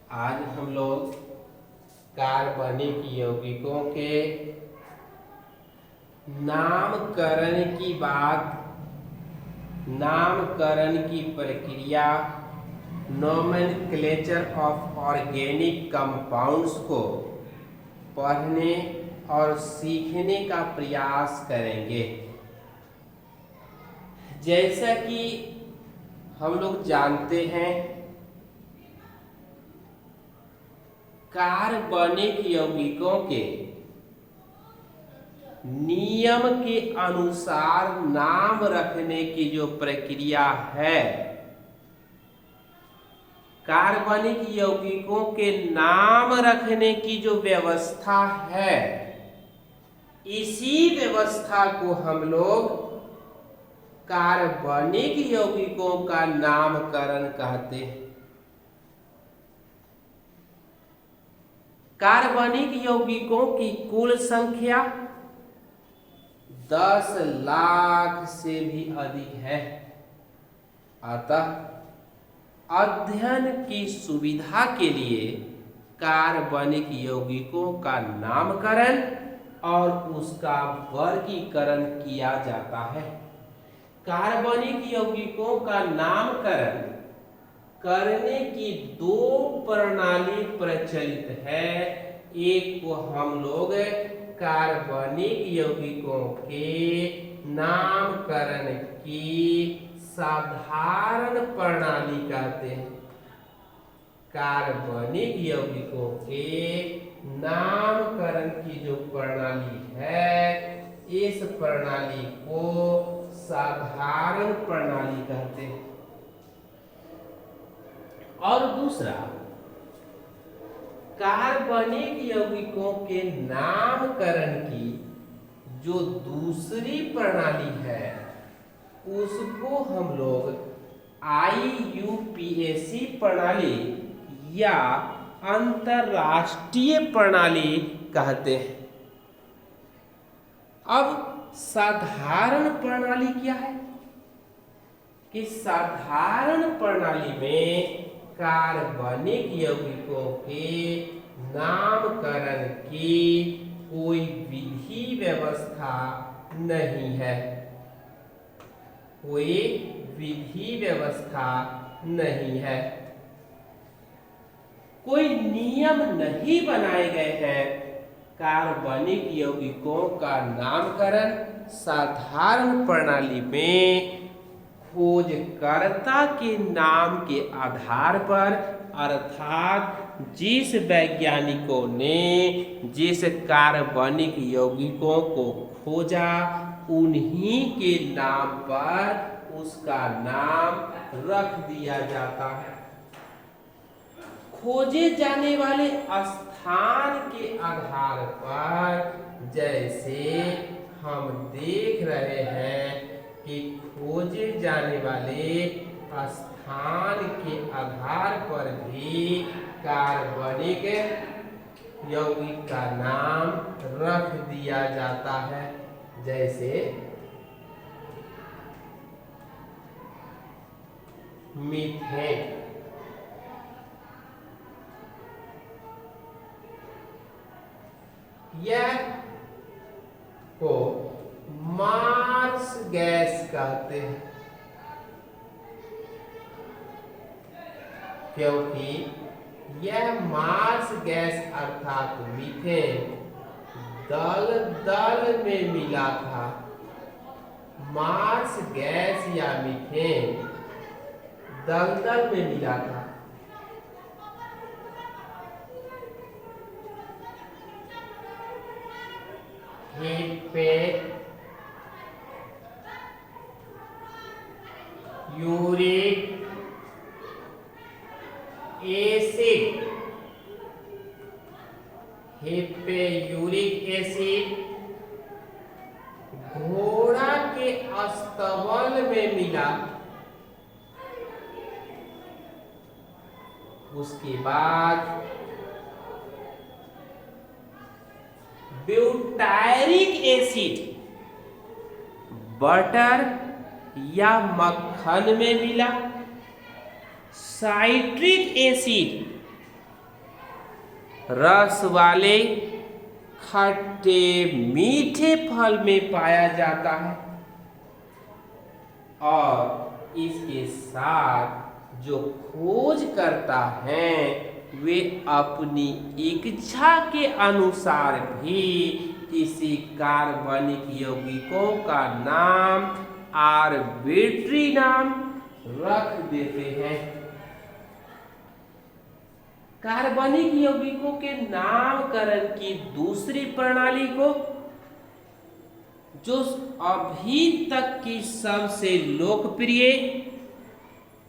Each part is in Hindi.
आज हम लोग कार्बनिक यौगिकों के नामकरण की प्रक्रिया, नोमेनक्लेचर ऑफ ऑर्गेनिक कंपाउंड्स को पढ़ने और सीखने का प्रयास करेंगे। जैसा कि हम लोग जानते हैं, कार्बनिक यौगिकों के नियम के अनुसार नाम रखने की जो प्रक्रिया है, कार्बनिक यौगिकों के नाम रखने की जो व्यवस्था है, इसी व्यवस्था को हम लोग कार्बनिक यौगिकों का नामकरण कहते हैं। कार्बनिक यौगिकों की कुल संख्या 10 लाख से भी अधिक है। अतः अध्ययन की सुविधा के लिए कार्बनिक यौगिकों का नामकरण और उसका वर्गीकरण किया जाता है। कार्बनिक यौगिकों का नामकरण करने की दो प्रणाली प्रचलित है। एक को हम लोग कार्बनिक यौगिकों के नामकरण की साधारण प्रणाली कहते हैं। कार्बनिक यौगिकों के नामकरण की जो प्रणाली है, इस प्रणाली को साधारण प्रणाली कहते हैं। और दूसरा, कार्बनिक यौगिकों के नामकरण की जो दूसरी प्रणाली है, उसको हम लोग IUPAC प्रणाली या अंतरराष्ट्रीय प्रणाली कहते हैं। अब साधारण प्रणाली क्या है कि साधारण प्रणाली में कार्बनिक यौगिकों के नामकरण की कोई विधि व्यवस्था नहीं है। कोई विधि व्यवस्था नहीं है, कोई नियम नहीं बनाए गए हैं। कार्बनिक यौगिकों का नामकरण साधारण प्रणाली में खोजकर्ता के नाम के आधार पर, अर्थात जिस वैज्ञानिकों ने जिस कार्बनिक यौगिकों को खोजा, उन्हीं के नाम पर उसका नाम रख दिया जाता है। खोजे जाने वाले स्थान के आधार पर, जैसे हम देख रहे हैं कि खोजे जाने वाले स्थान के आधार पर भी कार्बनिक यौगिक का नाम रख दिया जाता है। जैसे मीथेन, यह को मार्स गैस कहते हैं, क्योंकि यह मार्स गैस अर्थात मीथेन दल में मिला था। मार्स गैस या मीथेन दल में मिला था। यूरिक एसिड, यूरिक एसिड घोड़ा के अस्तबल में मिला। उसके बाद ब्यूटायरिक एसिड बटर या मक्खन में मिला। साइट्रिक एसिड रस वाले खट्टे मीठे फल में पाया जाता है। और इसके साथ जो खोज करता है वे अपनी इच्छा के अनुसार भी किसी कार्बनिक यौगिकों का नाम आर्बिट्री नाम रख देते हैं। कार्बनिक यौगिकों के नामकरण की दूसरी प्रणाली को, जो अभी तक की सबसे लोकप्रिय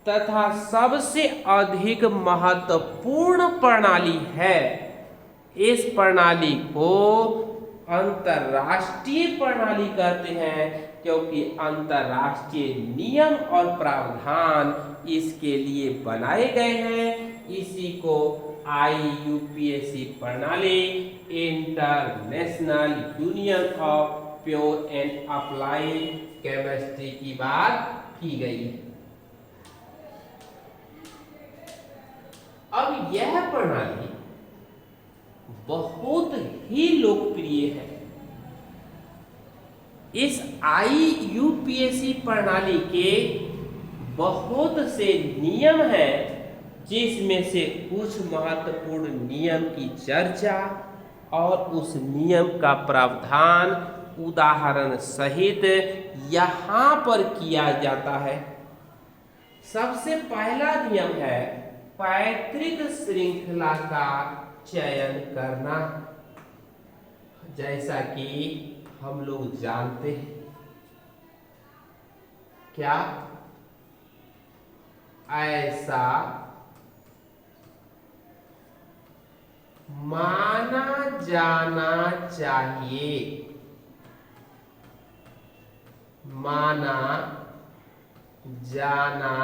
तथा सबसे अधिक महत्वपूर्ण प्रणाली है, इस प्रणाली को अंतरराष्ट्रीय प्रणाली कहते हैं, क्योंकि अंतरराष्ट्रीय नियम और प्रावधान इसके लिए बनाए गए हैं। इसी को IUPAC प्रणाली, international union of pure and applied chemistry की बात की गई है। अब यह प्रणाली बहुत ही लोकप्रिय है। इस IUPAC प्रणाली के बहुत से नियम हैं, जिसमें से कुछ महत्वपूर्ण नियम की चर्चा और उस नियम का प्रावधान उदाहरण सहित यहाँ पर किया जाता है। सबसे पहला नियम है पैतृक श्रृंखला का चयन करना। जैसा कि हम लोग जानते हैं, क्या ऐसा माना जाना चाहिए, माना जाना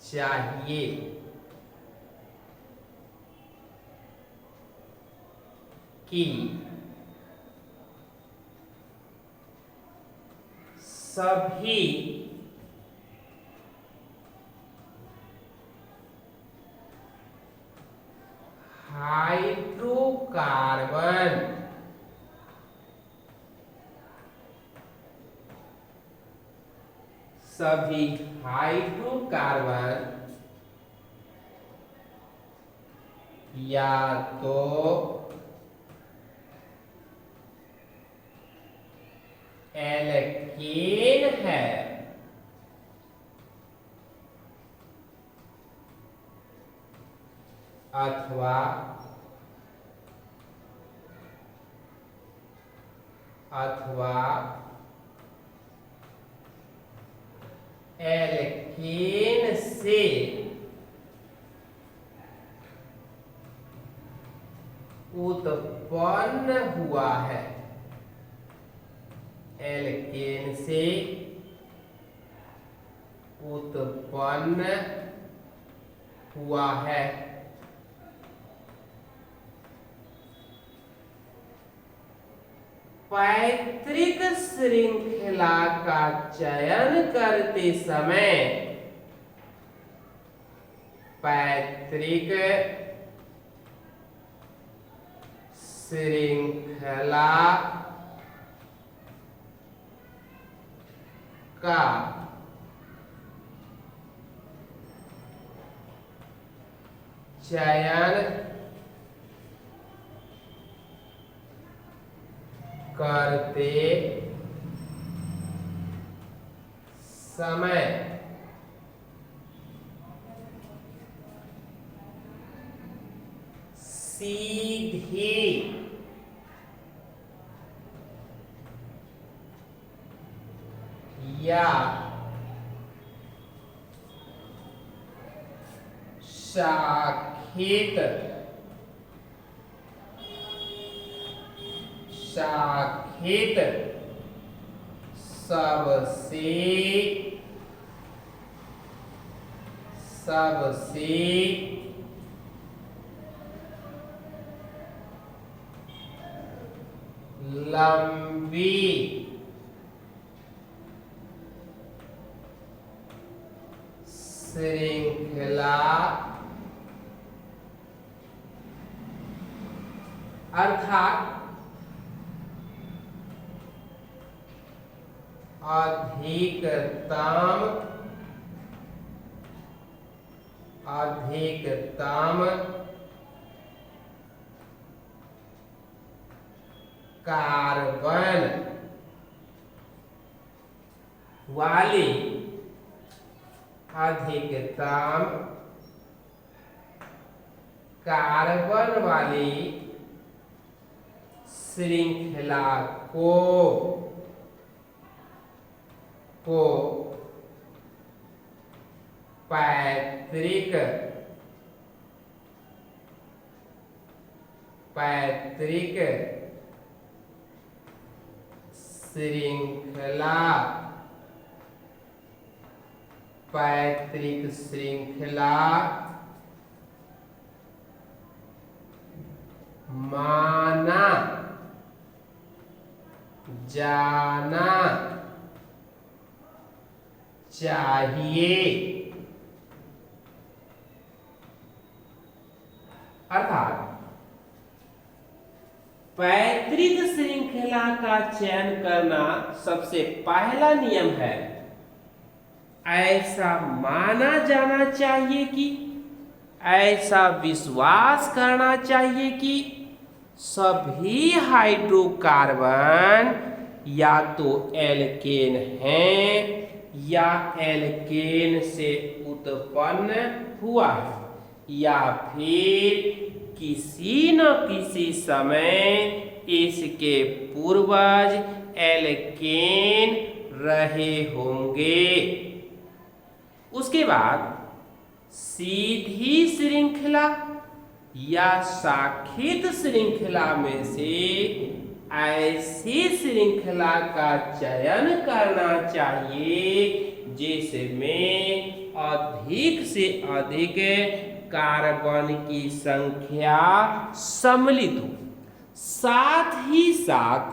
चाहिए कि सभी हाइड्रोकार्बन सभी हाइड्रोकार्बन या तो एल्केन है अथवा एल्केन से उत्पन्न हुआ है, एल्केन से उत्पन्न हुआ है। पैतृक श्रृंखला का चयन करते समय पैतृक श्रृंखला का चयन करते समय सीधे या शाखित सबसे लंबी श्रृंखला अर्थात अधिकतम कार्बन वाली श्रृंखला को पैतृक श्रृंखला माना जाना चाहिए। अर्थात पैतृक श्रृंखला का चयन करना सबसे पहला नियम है। ऐसा माना जाना चाहिए कि, ऐसा विश्वास करना चाहिए कि सभी हाइड्रोकार्बन या तो एल्केन हैं या एल्केन से उत्पन्न हुआ है या फिर किसी न किसी समय इसके पूर्वज एल्केन रहे होंगे। उसके बाद सीधी श्रृंखला या शाखित श्रृंखला में से ऐसी श्रृंखला का चयन करना चाहिए जिसमें अधिक से अधिक कार्बन की संख्या सम्मिलित हो। साथ ही साथ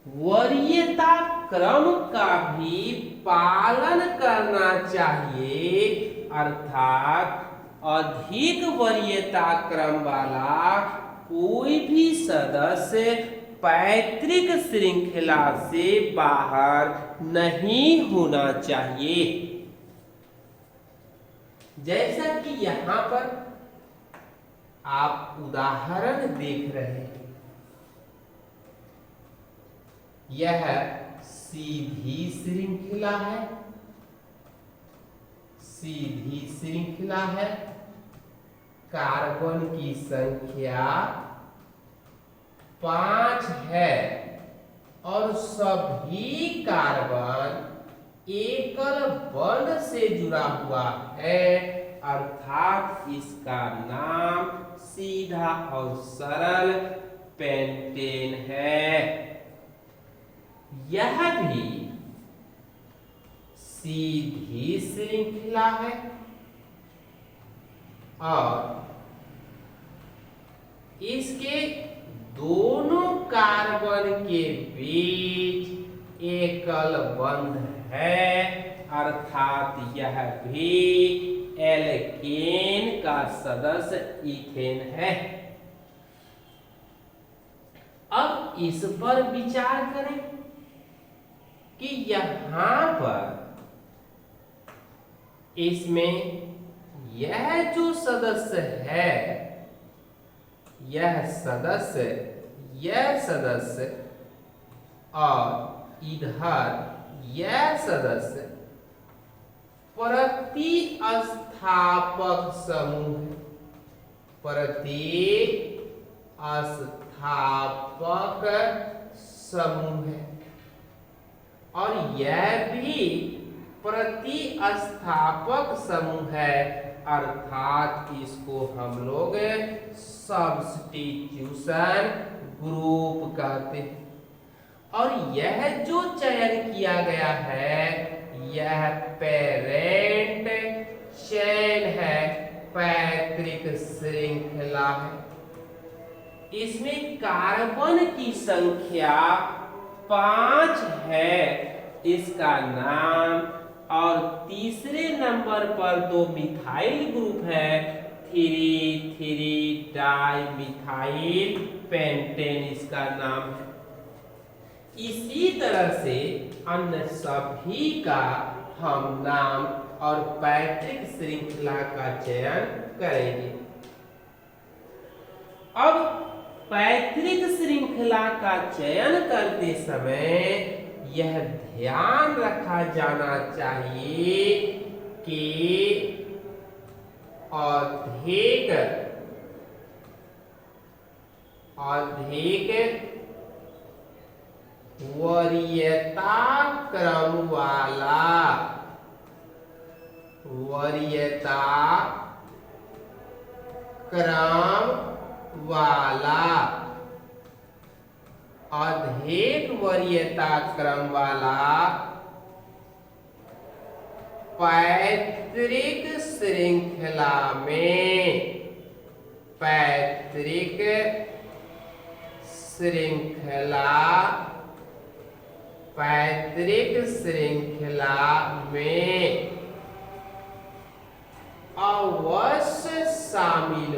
वरीयता क्रम का भी पालन करना चाहिए, अर्थात अधिक वरीयता क्रम वाला कोई भी सदस्य पैतृक श्रृंखला से बाहर नहीं होना चाहिए। जैसा कि यहां पर आप उदाहरण देख रहे हैं, यह सीधी श्रृंखला है, कार्बन की संख्या 5 है और सभी कार्बन एकल बंध से जुड़ा हुआ है, अर्थात इसका नाम सीधा और सरल पेंटेन है। यह भी सीधी श्रृंखला है और इसके दोनों कार्बन के बीच एकल बंध है, अर्थात यह भी एल्केन का सदस्य इथेन है। अब इस पर विचार करें कि यहां पर इसमें यह जो सदस्य है, यह सदस्य और इधर यह सदस्य प्रतिस्थापक समूह है और यह भी प्रतिस्थापक समूह है, अर्थात इसको हम लोग सब्स्टिट्यूशन ग्रुप कहते हैं। और यह जो चयन किया गया है, यह पेरेंट चेन है, पैतृक श्रृंखला है। इसमें कार्बन की संख्या 5 है, इसका नाम और तीसरे नंबर पर दो मिथाइल ग्रुप है, 3,3 डाई मिथाइल पेंटेन इसका नाम है। इसी तरह से अन्य सभी का हम नाम और पैतृक श्रृंखला का चयन करेंगे। अब पैतृक श्रृंखला का चयन करते समय यह ध्यान रखा जाना चाहिए कि अधिक वरीयता क्रम वाला पैतृक श्रृंखला में अवश्य शामिल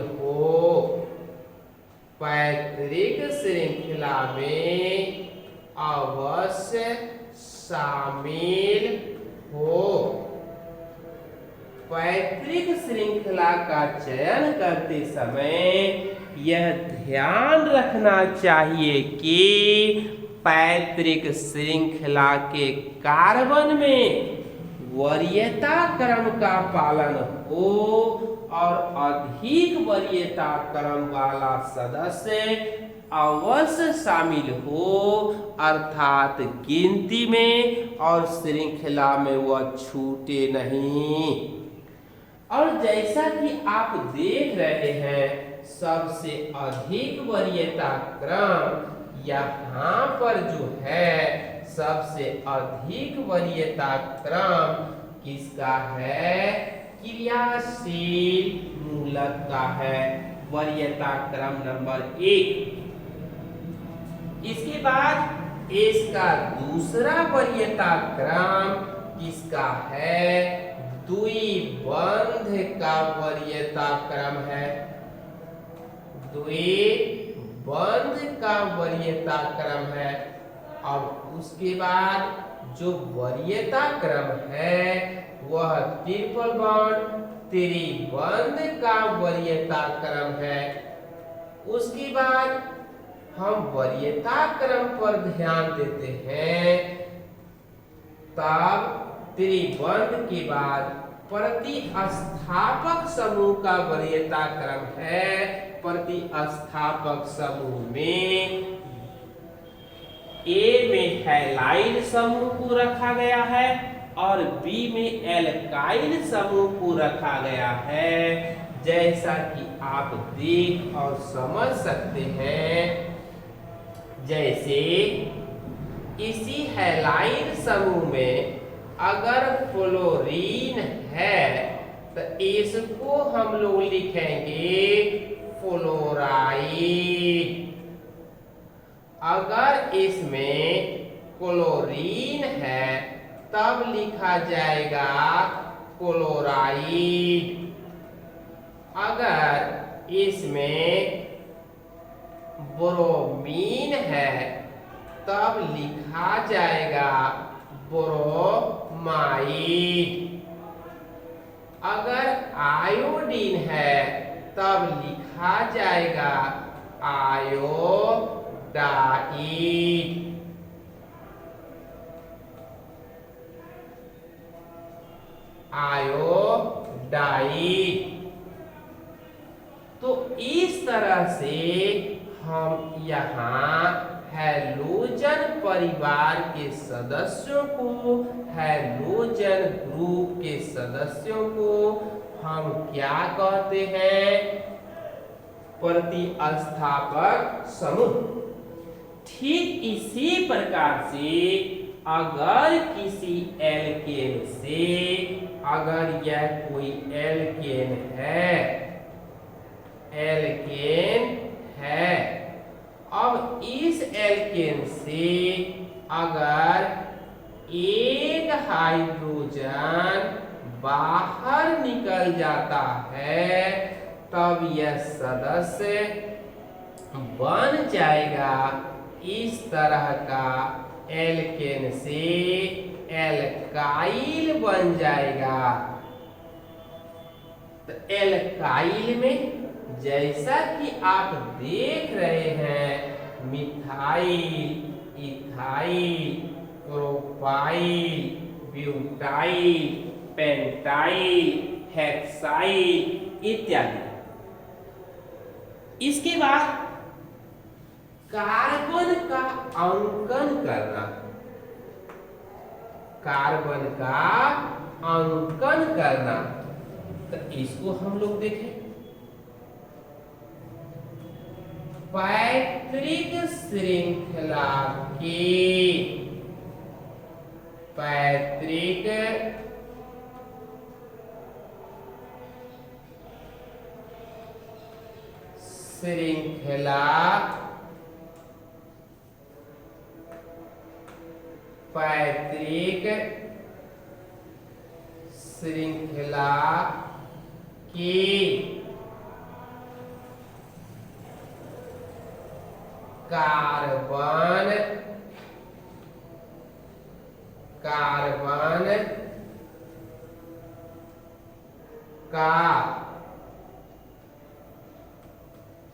हो। पैतृक श्रृंखला का चयन करते समय यह ध्यान रखना चाहिए कि पैतृक श्रृंखला के कार्बन में वरीयता क्रम का पालन हो और अधिक वरीयता क्रम वाला सदस्य अवश्य शामिल हो, अर्थात गिनती में और श्रृंखला में वह छूटे नहीं। और जैसा कि आप देख रहे हैं, सबसे अधिक वरीयता क्रम यहाँ पर जो है, सबसे अधिक वरीयता क्रम किसका है? क्रियाशील मूलक का है, वरीयता क्रम नंबर 1। इसके बाद इसका दूसरा वरीयता क्रम किसका है? द्विबंध का वरीयता क्रम है, द्विबंध का वरीयता क्रम है। अब उसके बाद जो वरीयता क्रम है वह ट्रिपल बॉन्ड त्रिबंध का वरीयता क्रम है। उसके बाद हम वरीयता क्रम पर ध्यान देते हैं, तब त्रिबंध के बाद प्रतिस्थापक समूह का वरीयता क्रम है। प्रतिस्थापक समूह में ए में हैलाइड समूह को रखा गया है और बी में एल्काइल समूह को रखा गया है, जैसा कि आप देख और समझ सकते हैं। जैसे इसी हैलाइड समूह में अगर फ्लोरीन है तो इसको हम लोग लिखेंगे फ्लोराइड। अगर इसमें क्लोरीन है तब लिखा जाएगा क्लोराइड। अगर इसमें ब्रोमीन है तब लिखा जाएगा ब्रोमाइड। अगर आयोडीन है तब लिखा जाएगा आयोडाइड। तो इस तरह से हम यहाँ हैलोजन परिवार के सदस्यों को, हैलोजन ग्रुप के सदस्यों को हम क्या कहते हैं? प्रतिस्थापक समूह। ठीक इसी प्रकार से अगर किसी एल्केन से, अगर यह कोई एल्केन है, अब इस एल्केन से अगर एक हाइड्रोजन बाहर निकल जाता है तब यह सदस्य बन जाएगा इस तरह का एल्केन से एल्काइल बन जाएगा। तो एल्काइल में जैसा कि आप देख रहे हैं methyl, ethyl, propyl, butyl, pentyl, hexyl इत्यादि। इसके बाद कार्बन का अंकन करना, कार्बन का अंकन करना। तो इसको हम लोग देखें। पैतृक श्रृंखला की, पैतृक श्रृंखला, पैतृक श्रृंखला की कार्बन, कार्बन का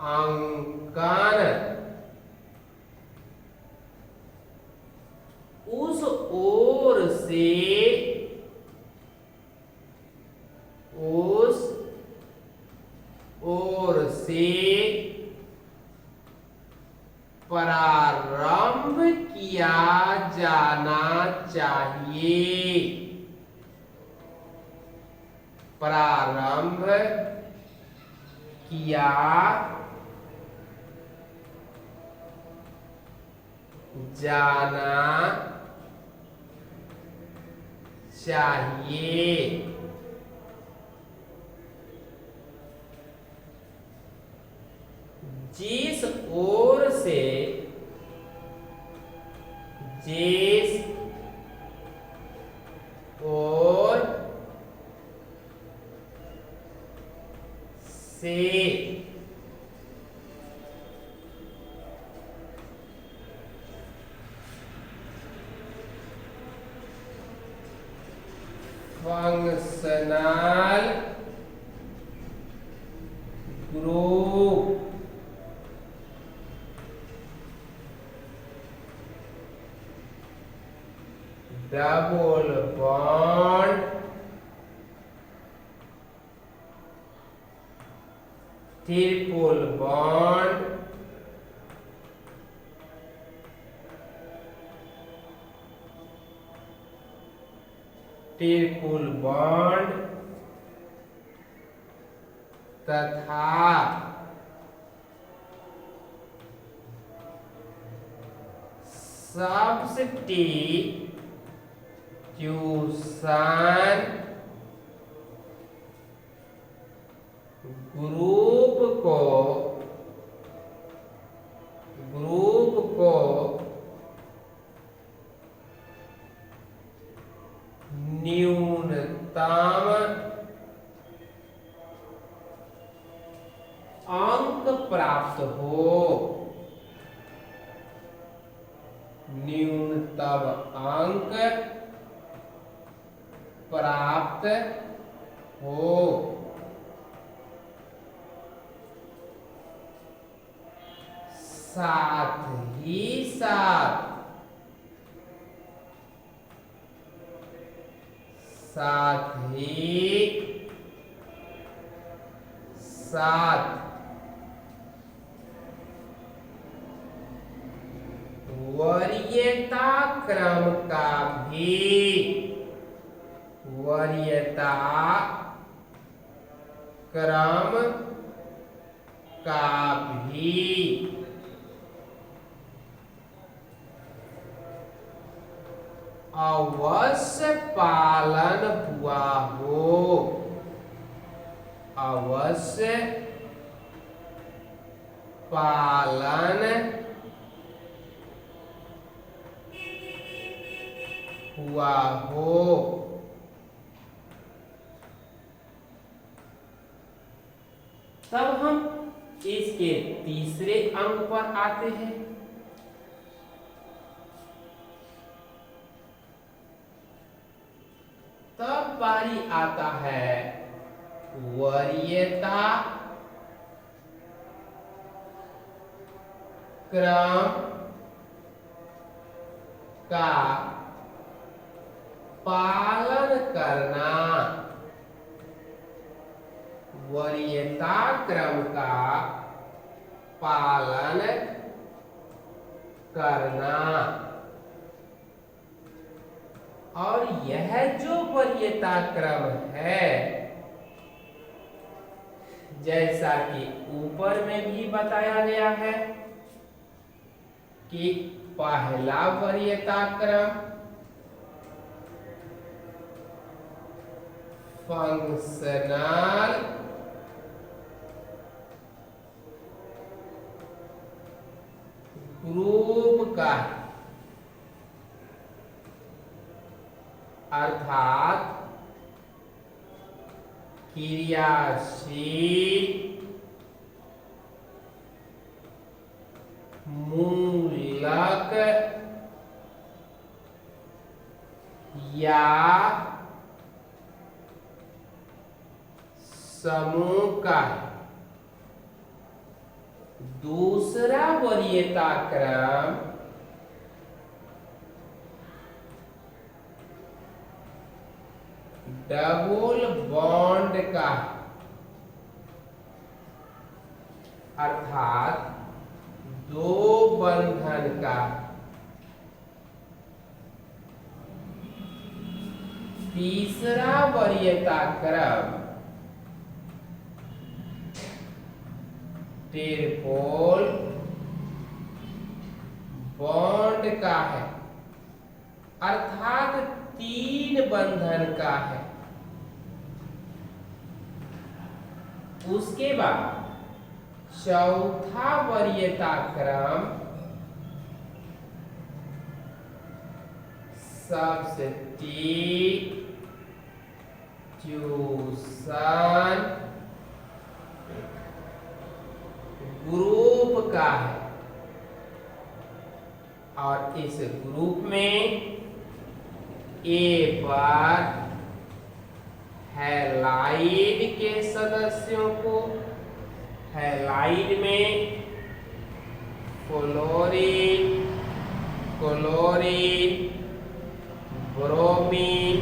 अंकन उस ओर से, उस ओर से प्रारंभ किया जाना चाहिए, प्रारंभ किया जाना चाहिए। जिस ओर से, जिस ओर से functional group double bond triple bond triple bond तथा सब्स्टिट्यूशन ग्रुप को न्यूनतम अंक प्राप्त हो, न्यूनतम अंक प्राप्त हो। साथ ही साथ, साथ ही साथ वरीयता क्रम का भी, वरीयता क्रम का भी अवश्य पालन हुआ हो, अवश्य पालन हुआ हो। तब हम इसके तीसरे अंक पर आते हैं। तब बारी आता है वरीयता क्रम का पालन करना। वरीयता क्रम का पालन करना। और यह जो वरीयता क्रम है, जैसा कि ऊपर में भी बताया गया है कि पहला वरीयता क्रम फंक्शनल ग्रुप का, अर्थात क्रियाशील मूलक या समूह का। दूसरा वरीयता क्रम डबल बॉन्ड का, अर्थात दो बंधन का। तीसरा वरीयता क्रम ट्रिपल बॉन्ड का है, अर्थात तीन बंधन का है। उसके बाद चौथा वरीयता क्रम सब्स्टिट्यूशन ग्रुप का है। और इस ग्रुप में ए पर हैलाइड के सदस्यों को, हैलाइड में फ्लोरीन, क्लोरीन, ब्रोमीन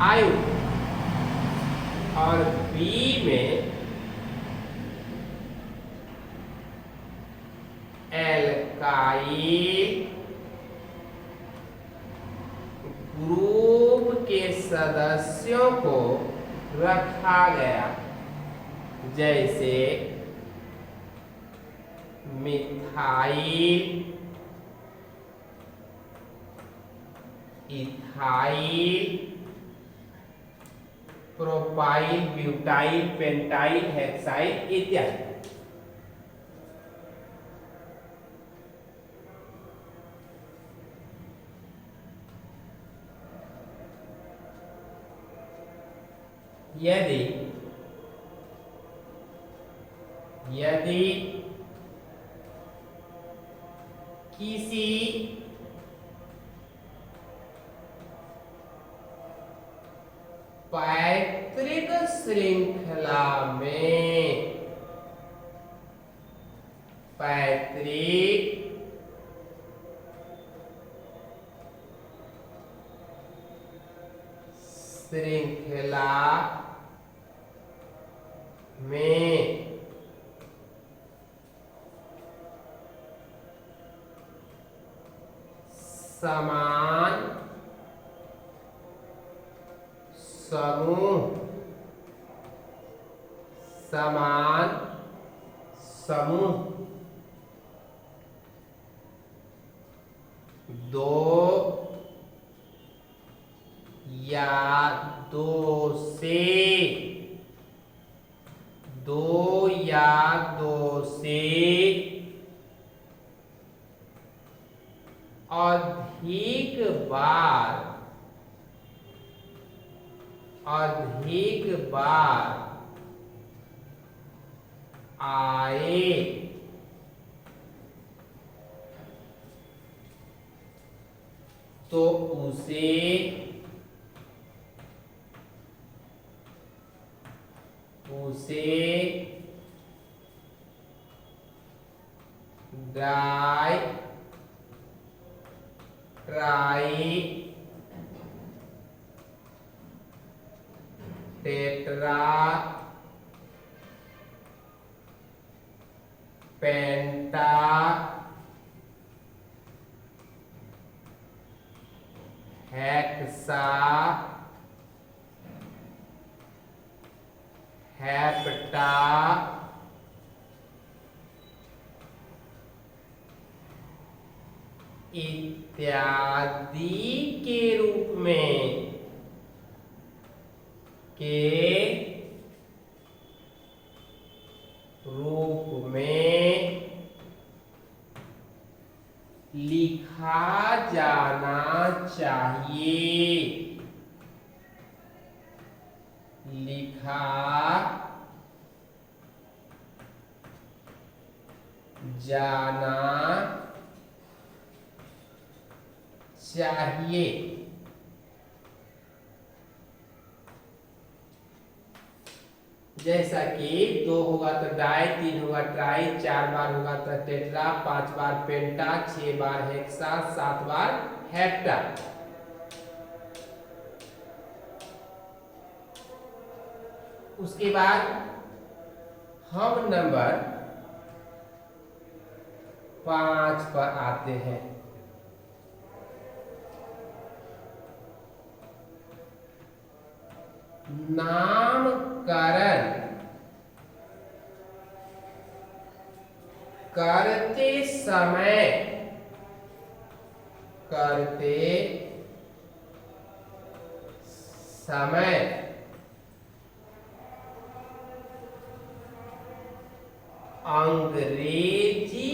आयु, और बी में एल्काइल ग्रुप के सदस्यों को रखा गया, जैसे methyl, ethyl, propyl, butyl, pentyl, hexyl इत्यादि। यदि किसी पैतृक श्रृंखला में पैतृक श्रृंखला में समान समूह, समान समूह दो या दो से अधिक बार अधिक बार आए तो उसे डाई ट्राई टेट्रा पेंटा हेक्सा हेप्टा इत्यादि के रूप में लिखा जाना चाहिए। लिखा जाना चाहिए। जैसा कि 2 होगा तो डाई, 3 होगा ट्राई, 4 बार होगा तो टेट्रा, 5 बार पेंटा, 6 बार हेक्सा, 7 बार हेप्टा। उसके बाद हम नंबर 5 पर आते हैं। नामकरण करते समय अंग्रेजी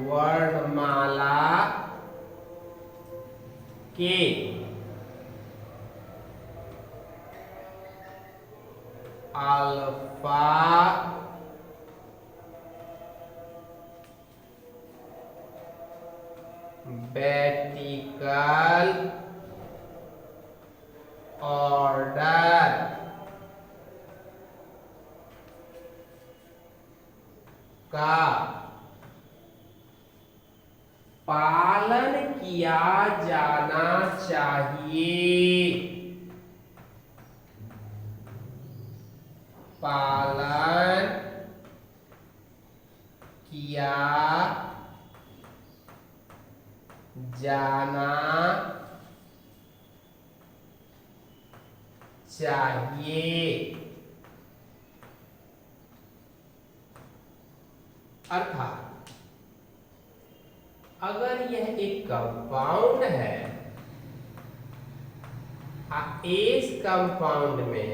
वर्णमाला के अल्फा बेटिकल ऑर्डर का पालन किया जाना चाहिए। पालन किया जाना चाहिए। अर्थात अगर यह एक कंपाउंड है, इस कंपाउंड में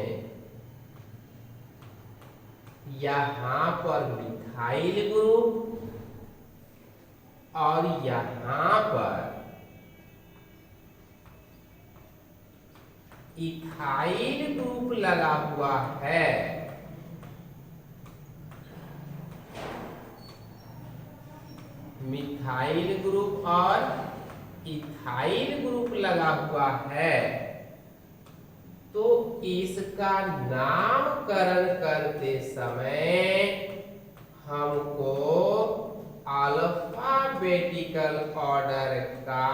यहां पर मिथाइल ग्रुप और यहां पर इथाइल ग्रुप लगा हुआ है, मिथाइल ग्रुप और इथाइल ग्रुप लगा हुआ है, तो इसका नामकरण करते समय हमको अल्फाबेटिकल ऑर्डर का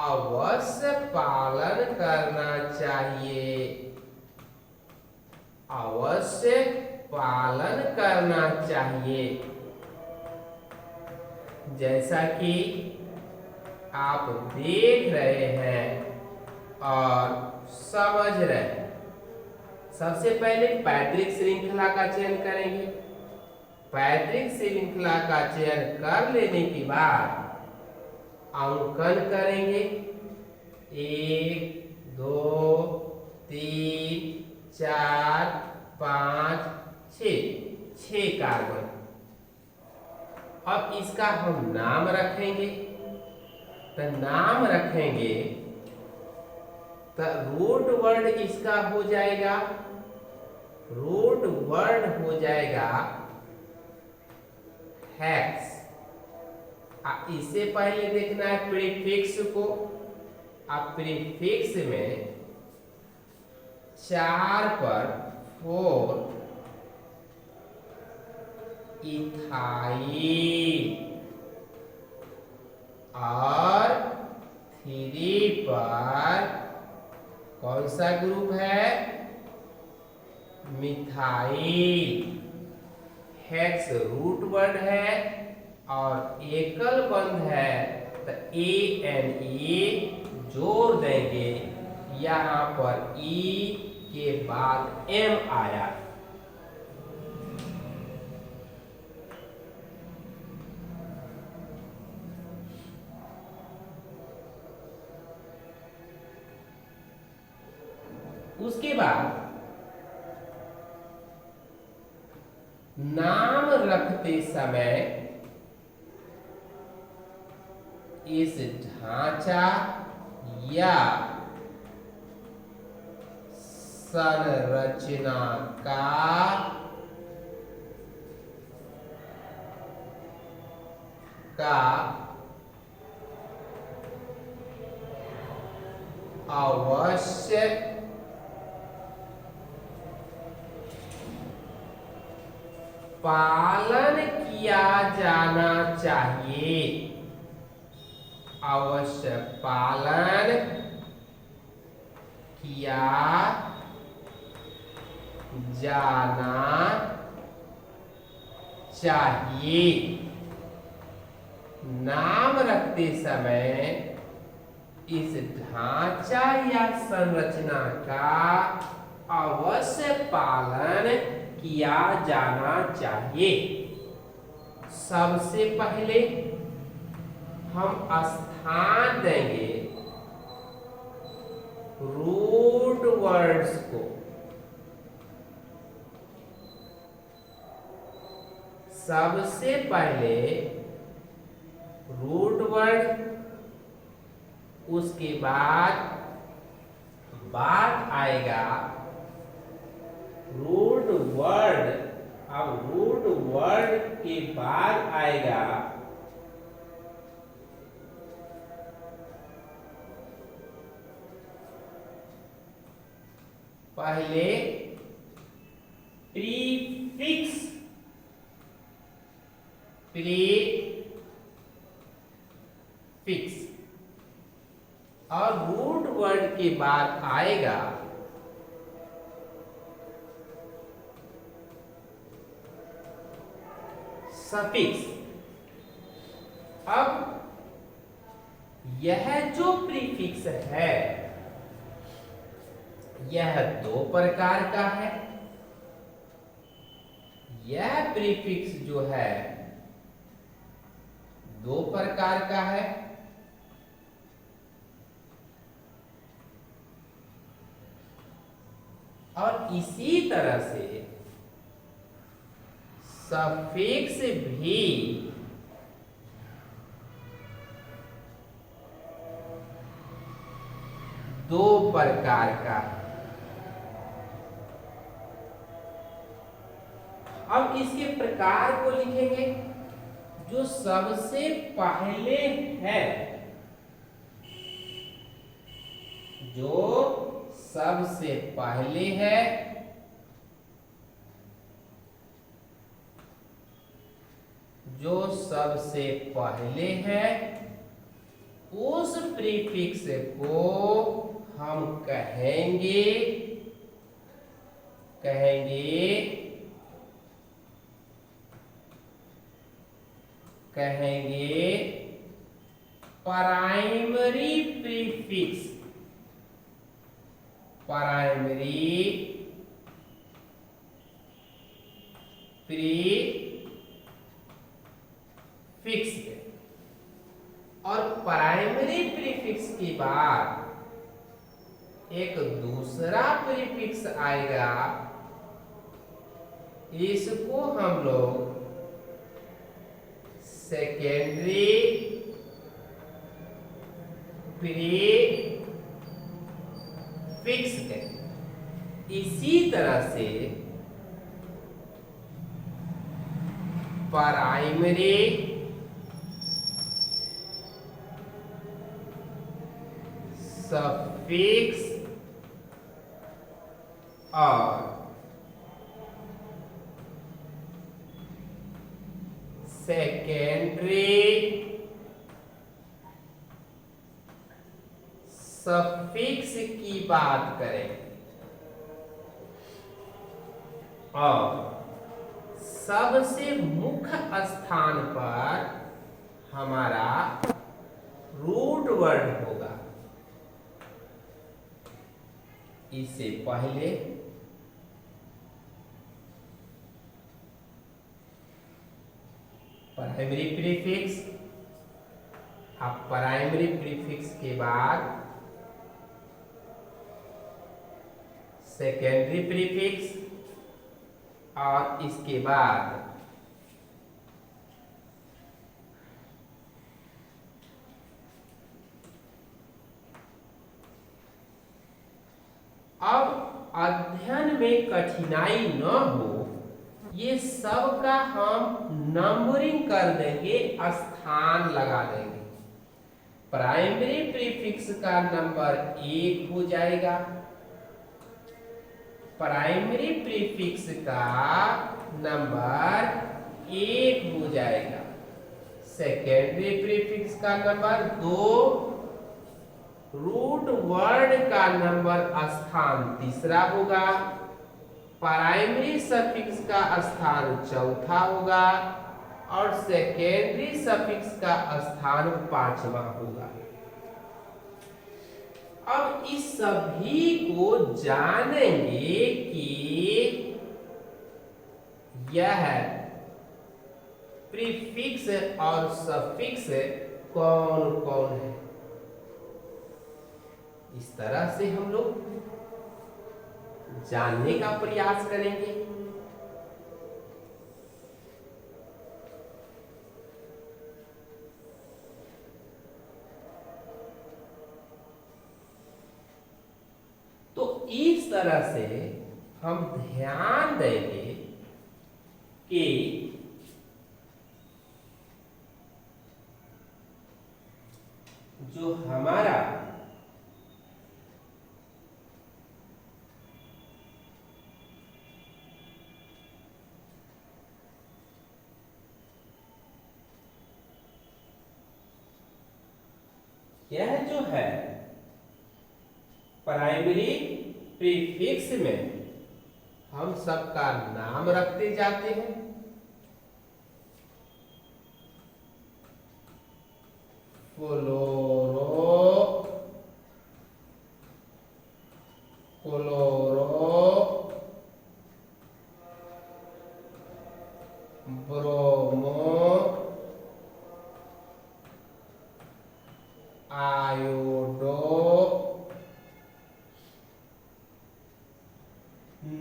अवश्य पालन करना चाहिए। अवश्य पालन करना चाहिए। जैसा कि आप देख रहे हैं और समझ रहे हैं। सबसे पहले पैतृक श्रृंखला का चयन करेंगे। पैतृक श्रृंखला का चयन कर लेने के बाद अंकन करेंगे। 1 2 3 4 5 6 6 कार्बन। अब इसका हम नाम रखेंगे, तो नाम रखेंगे तो रूट वर्ड इसका हो जाएगा, रूट वर्ड हो जाएगा हेक्स। इससे पहले देखना है प्रीफिक्स को। अब प्रीफिक्स में 4 पर 4 इथाइल और 3 पर कौन सा ग्रुप है, मिथाइल। हेक्स रूट वर्ड है और एकल बंध है, तो ANE जोड़ देंगे। यहां पर E के बाद M आया, उसके बाद नाम रखते समय इस ढांचा या संरचना का अवश्य पालन किया जाना चाहिए, अवश्य पालन किया जाना चाहिए। नाम रखते समय इस ढांचा या संरचना का अवश्य पालन किया जाना चाहिए। सबसे पहले हम स्थान देंगे रूट वर्ड्स को। सबसे पहले रूट वर्ड, उसके बाद आएगा रूट वर्ड। अब रूट वर्ड के बाद आएगा पहले प्रीफिक्स, प्रीफिक्स और रूट वर्ड के बाद आएगा सफिक्स। अब यह जो प्रीफिक्स है यह 2 प्रकार का है। यह प्रीफिक्स जो है 2 प्रकार का है। और इसी तरह से सफिक्स भी 2 प्रकार का है। अब इसके प्रकार को लिखेंगे। जो सबसे पहले है, जो सबसे पहले है जो सबसे पहले है उस प्रीफिक्स को हम कहेंगे प्राइमरी प्रीफिक्स। Primary prefix. और प्राइमरी प्रीफिक्स के बाद एक दूसरा प्रीफिक्स आएगा इसको हम लोग सेकेंडरी प्रीफिक्स कहेंगे। इसी तरह से प्राइमरी सफिक्स और सेकेंडरी सफिक्स की बात करें और सबसे मुख्य स्थान पर हमारा रूट वर्ड होगा। इससे पहले प्राइमरी प्रीफिक्स, अब प्राइमरी प्रीफिक्स के बाद सेकेंडरी प्रीफिक्स और इसके बाद अब अध्ययन में कठिनाई न हो, ये सब का हम नंबरिंग कर देंगे, स्थान लगा देंगे। प्राइमरी प्रीफिक्स का नंबर 1 हो जाएगा, प्राइमरी प्रीफिक्स का नंबर 1 हो जाएगा, सेकेंडरी प्रीफिक्स का नंबर 2, रूट वर्ड का नंबर स्थान 3 होगा, प्राइमरी सफिक्स का स्थान 4 होगा और सेकेंडरी सफिक्स का स्थान 5वां होगा। अब इस सभी को जानेंगे कि यह प्रीफिक्स और सफिक्स कौन कौन है। इस तरह से हम लोग जानने का प्रयास करेंगे। तो इस तरह से हम ध्यान देंगे कि जो हमारा यह जो है प्राइमरी प्रीफिक्स में हम सबका नाम रखते जाते हैं। Fluoro, chloro, bromo, iodo,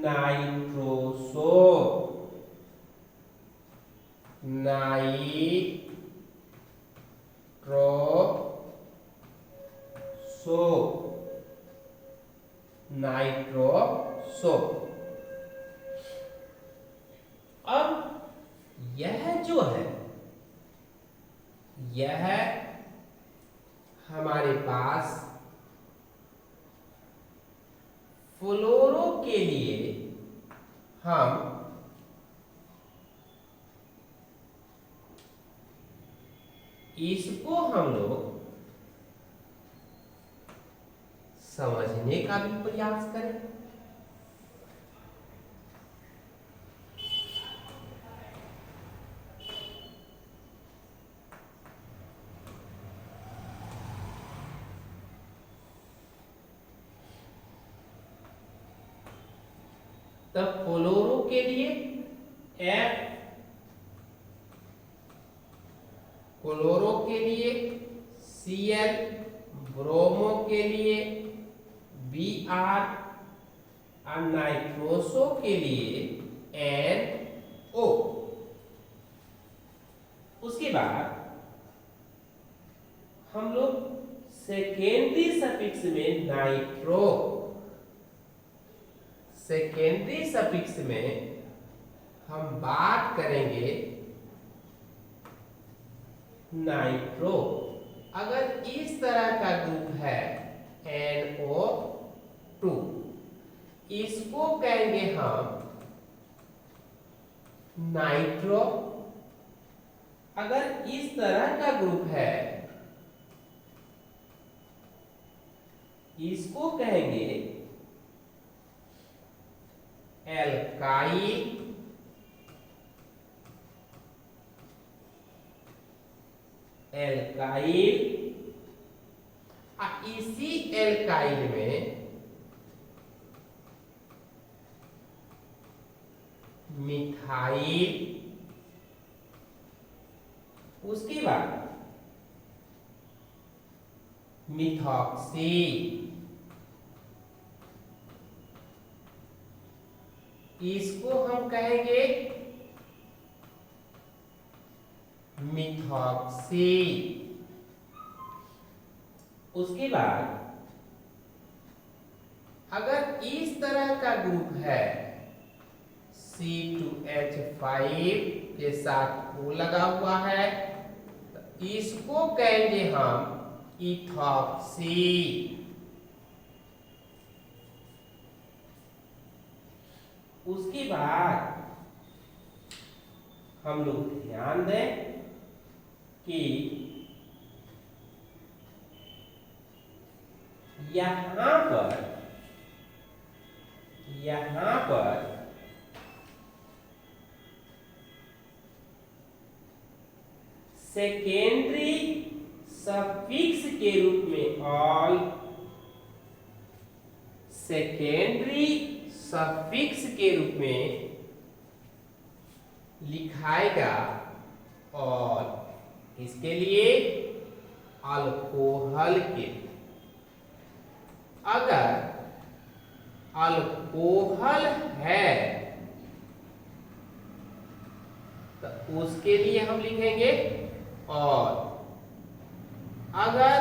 nitroso, nitroso. अब यह जो है, यह हमारे पास फ्लोरो के लिए हम इसको हम लोग समझने का भी प्रयास करें। तब फ्लोरो के लिए F, क्लोरो के लिए Cl, ब्रोमो के लिए Br और नाइट्रोसो के लिए N बाद हम लोग सेकेंडरी सफिक्स में नाइट्रो, सेकेंडरी सफिक्स में हम बात करेंगे नाइट्रो। अगर इस तरह का ग्रुप है NO2, इसको कहेंगे हम नाइट्रो। अगर इस तरह का ग्रुप है इसको कहेंगे एल्काइल। एल्काइल इसी एल्काइल में मिथाइल, उसके बाद मिथॉक्सी, इसको हम कहेंगे मिथॉक्सी। उसके बाद अगर इस तरह का ग्रुप है C2H5 के साथ O लगा हुआ है, तो इसको कहेंगे हम इथॉक्सी। उसके बाद हम लोग ध्यान दें कि यहां पर सेकेंडरी सफिक्स के रूप में ऑल, सेकेंडरी सफिक्स के रूप में लिखाएगा और किसके लिए? अल्कोहल के। अगर अल्कोहल है तो उसके लिए हम लिखेंगे और, अगर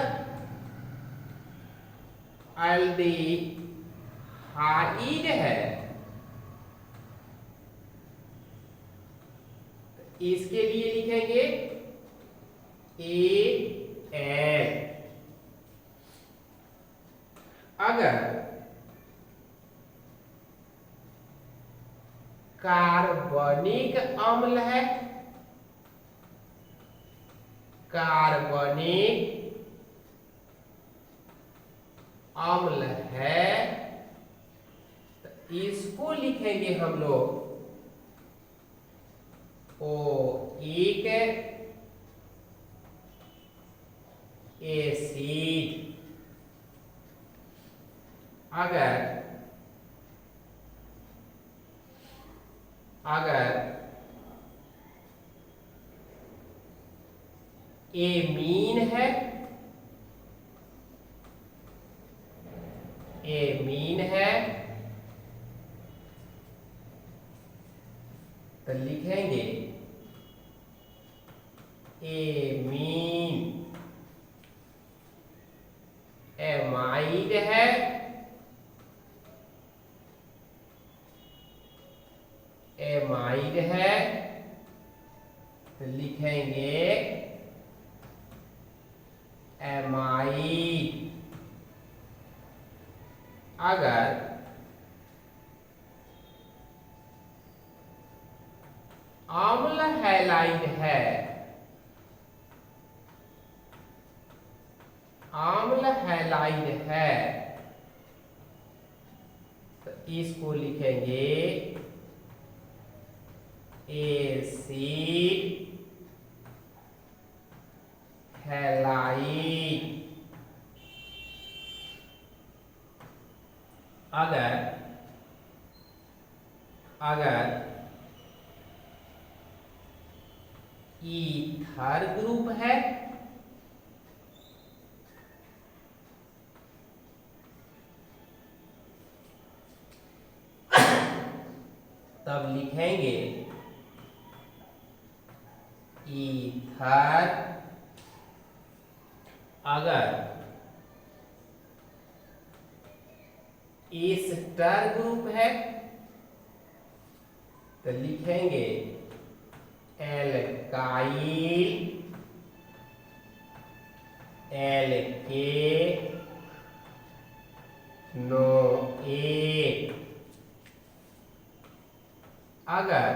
एल्डिहाइड है तो इसके लिए लिखेंगे AL। अगर कार्बनिक अम्ल है, कार्बनिक अम्ल है तो इसको लिखेंगे हम लोग OIC एसिड। अगर एमीन है, एमीन है तो लिखेंगे एमीन। एमाइड है, एमाइड है तो लिखेंगे एमाइड। अगर अम्ल हैलाइड है, अम्ल हैलाइड है तो इसको लिखेंगे एसिड हैलाइड। अगर ईथर ग्रुप है तब लिखेंगे ईथर अगर एस्टर ग्रुप है तो लिखेंगे एल्काइल एल्केनोएट। अगर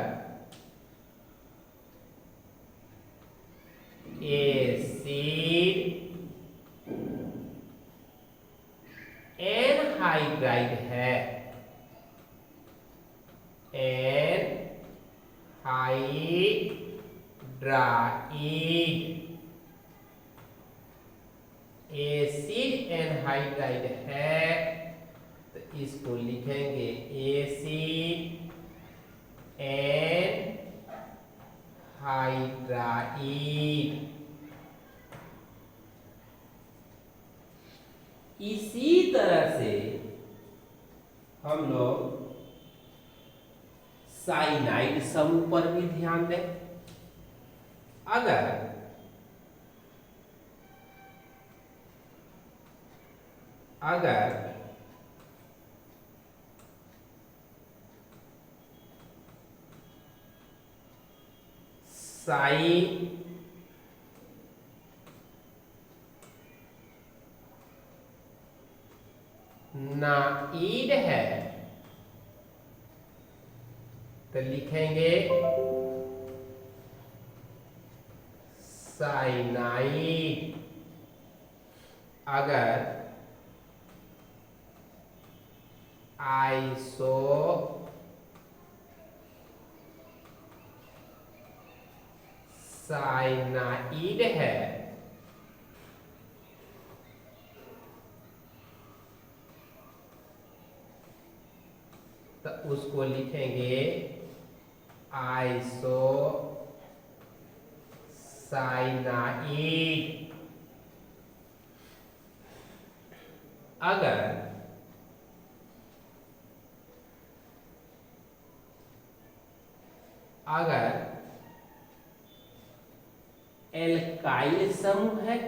एसिड एनहाइड्राइड है, एनहाइड्राइड एसिड एनहाइड्राइड है तो इसको लिखेंगे एसिड एनहाइड्राइड। इसी तरह से हम लोग साइनाइड समूह पर भी ध्यान दें। अगर साइनाइड है तो लिखेंगे साइनाइड। अगर आइसो साइनाइड है तो उसको लिखेंगे आइसो साइनाइड। अगर एल्काइल समूह है,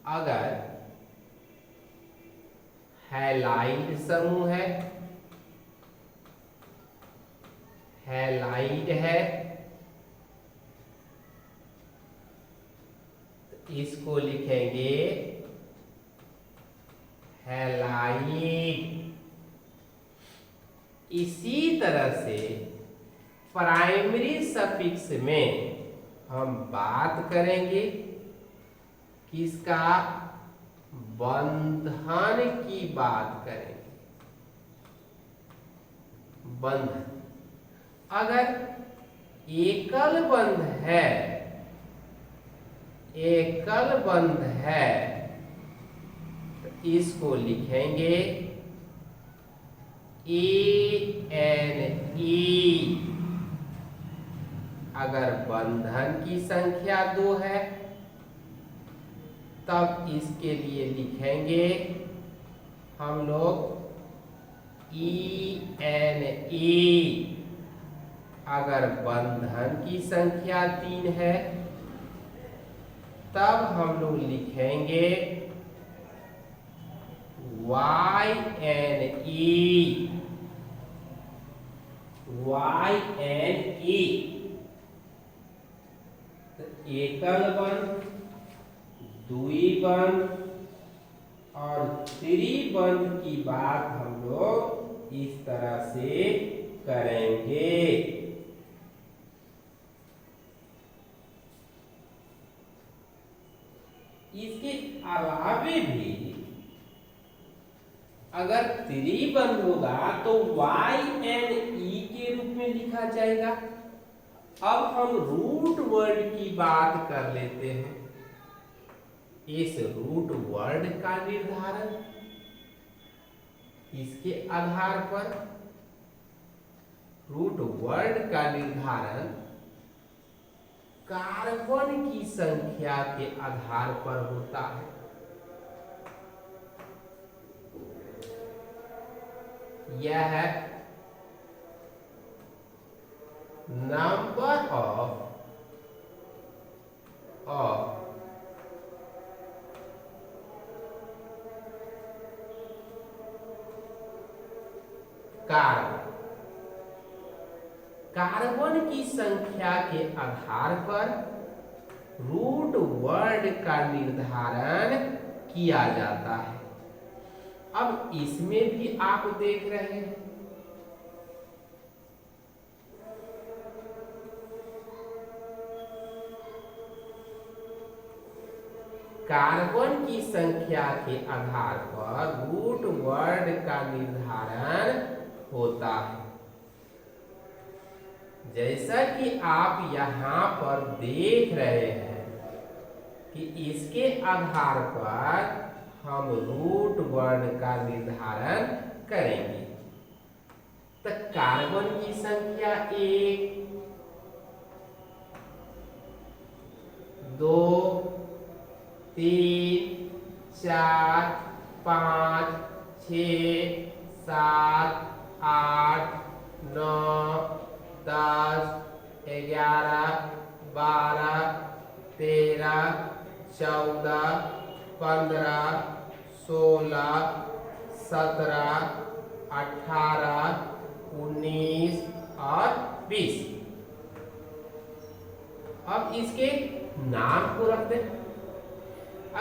अगर हैलाइड समूह है, हैलाइड है तो इसको लिखेंगे हैलाइड। इसी तरह से प्राइमरी सफिक्स में हम बात करेंगे किसका, बंधन की बात करेंगे। बंधन अगर एकल बंध है, एकल बंध है तो इसको लिखेंगे ANE। अगर बंधन की संख्या 2 है तब इसके लिए लिखेंगे हम लोग ENE। अगर बंधन की संख्या 3 है तब हम लोग लिखेंगे YNE। तो एकल बंध, द्वि बंध और त्रिबंध की बात हम लोग इस तरह से करेंगे। इसके अलावे भी अगर त्रिबंध होगा तो YNE के रूप में लिखा जाएगा। अब हम रूट वर्ड की बात कर लेते हैं। इस रूट वर्ड का निर्धारण इसके आधार पर, रूट वर्ड का निर्धारण कार्बन की संख्या के आधार पर होता है। यह है number of of carbon. Carbon की संख्या के आधार पर रूट वर्ड का निर्धारण किया जाता है। अब इसमें भी आप देख रहे हैं कार्बन की संख्या के आधार पर रूट वर्ड का निर्धारण होता है। जैसा कि आप यहाँ पर देख रहे हैं कि इसके आधार पर हम रूट वर्ड का निर्धारण करेंगे। तो कार्बन की संख्या 1, 2, 3, 4, 5, 6, 7, 8, 9, 10, 11, 12, 13, 14, 15, 16, 17, 18, 19 और 20। अब इसके नाम को रख दें।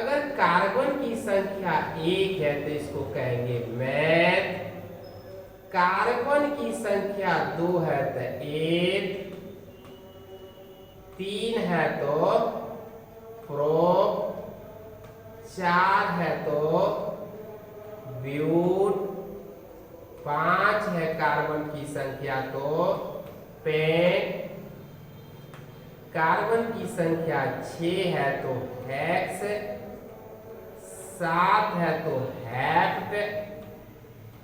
अगर कार्बन की संख्या 1 है तो इसको कहेंगे मैथ। कार्बन की संख्या 2 है तो एथ। 3 है तो प्रोप। 4 है तो ब्यूट। 5 है कार्बन की संख्या तो पेंट। कार्बन की संख्या 6 है तो हेक्स। 7 है तो हेप्ट।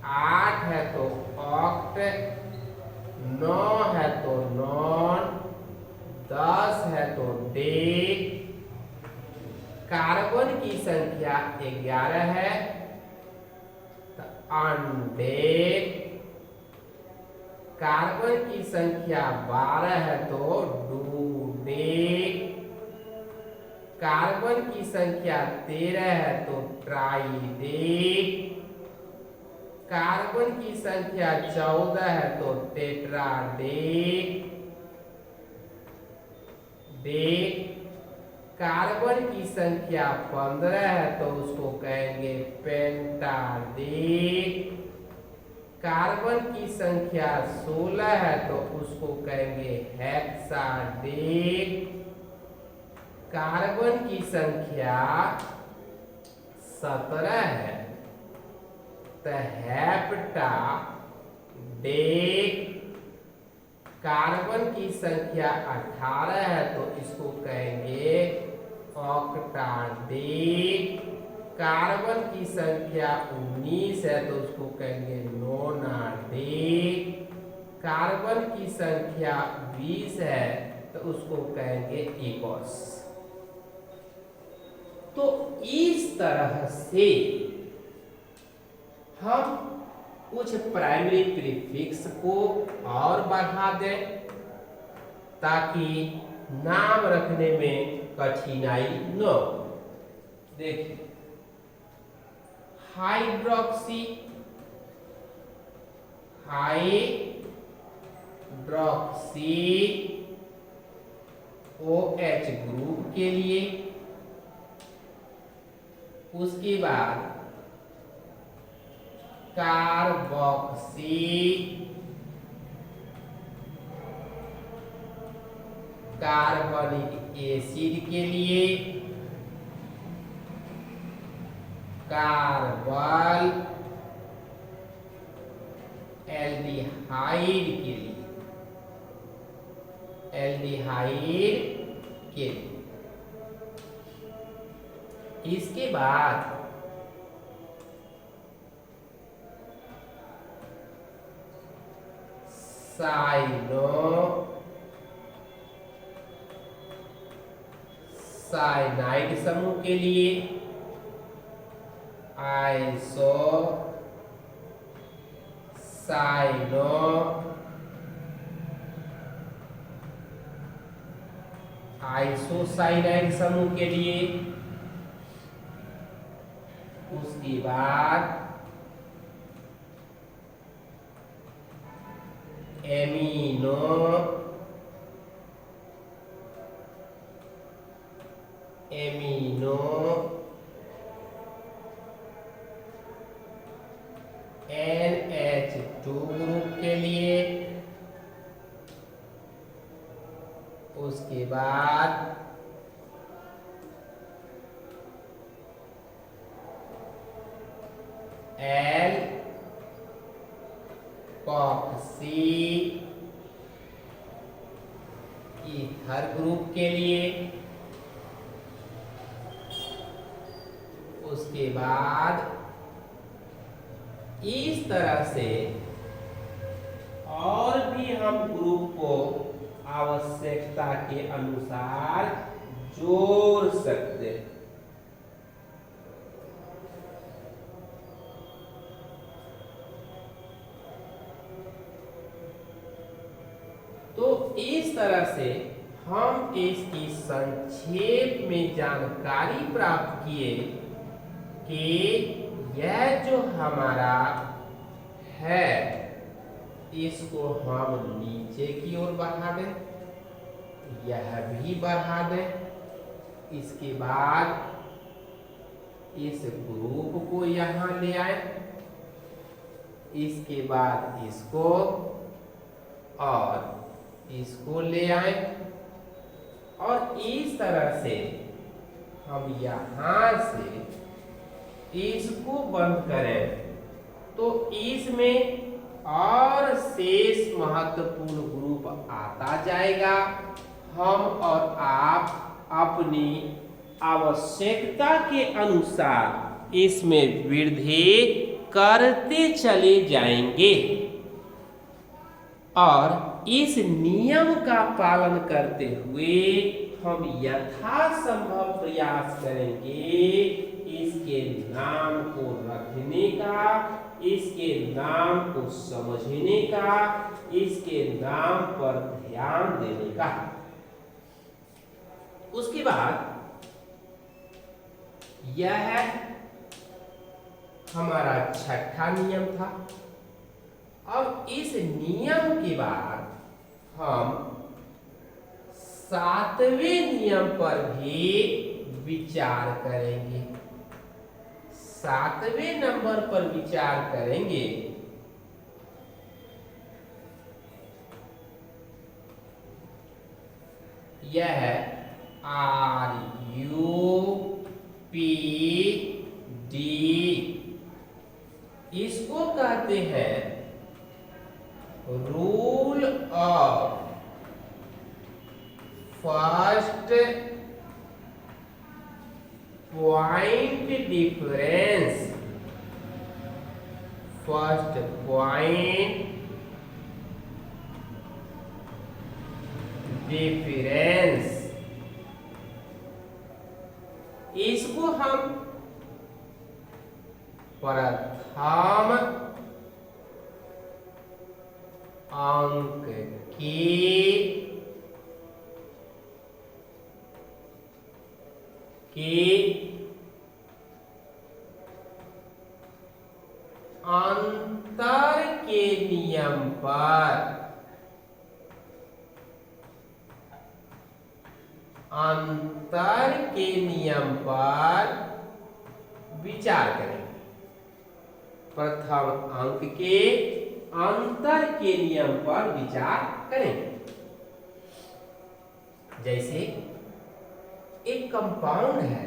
8 है तो ऑक्ट। 9 है तो नॉन। 10 है तो डेक। कार्बन की संख्या 11 है तो अनडेक। कार्बन की संख्या 12 है तो डूडेक। कार्बन की संख्या 13 है तो ट्राइडेक। कार्बन की संख्या 14 है तो टेट्राडेक डेक। कार्बन की संख्या 15 है तो उसको कहेंगे पेंटाडेक। कार्बन की संख्या 16 है तो उसको कहेंगे हेक्साडेक। कार्बन की संख्या 17 है तो हेप्टाडेक। कार्बन की संख्या 18 है तो इसको कहेंगे ऑक्टाडेक। कार्बन की संख्या 19 है तो उसको कहेंगे नोनाडेक। कार्बन की संख्या 20 है तो उसको कहेंगे इकोस। तो इस तरह से हम कुछ प्राइमरी प्रीफिक्स को और बढ़ा दें ताकि नाम रखने में कठिनाई न हो। देखिए हाइड्रोक्सी, हाइड्रोक्सी OH ग्रुप के लिए। उसके बाद कार्बोक्सी, कार्बनिक एसिड के लिए। कार्बल एल्डिहाइड के लिए, एल्डिहाइड के लिए। इसके बाद साइनाइड समूह के लिए आइसो साइनो आइसोसाइनाइड समूह के लिए, उसके बाद एमिनो NH2 ग्रुप के लिए, उसके बाद एल्कोक्सी ईथर ग्रुप के लिए, उसके बाद इस तरह से और भी हम ग्रुप को आवश्यकता के अनुसार जोड़ सकते हैं। तो इस तरह से हम इसकी संक्षेप में जानकारी प्राप्त किए कि यह जो हमारा है इसको हम नीचे की ओर बढ़ा दें, यह भी बढ़ा दें, इसके बाद इस ग्रुप को यहाँ ले आए, इसके बाद इसको और इसको ले आए, और इस तरह से हम यहाँ से इसको बंद करें तो इसमें और शेष महत्वपूर्ण ग्रुप आता जाएगा। हम और आप अपनी आवश्यकता के अनुसार इसमें वृद्धि करते चले जाएंगे और इस नियम का पालन करते हुए हम यथासंभव प्रयास करेंगे इसके नाम को रखने का, इसके नाम को समझने का, इसके नाम पर ध्यान देने का। उसके बाद यह हमारा छठा नियम था। अब इस नियम के बाद हम सातवें नियम पर भी विचार करेंगे। सातवें नंबर पर विचार करेंगे। यह RUPD इसको कहते हैं rule of first point difference. First point difference, इसको हम प्रथम अंक के अंतर के नियम पर विचार करेंगे। प्रथम अंक के अंतर के नियम पर विचार करेंगे। जैसे एक कंपाउंड है,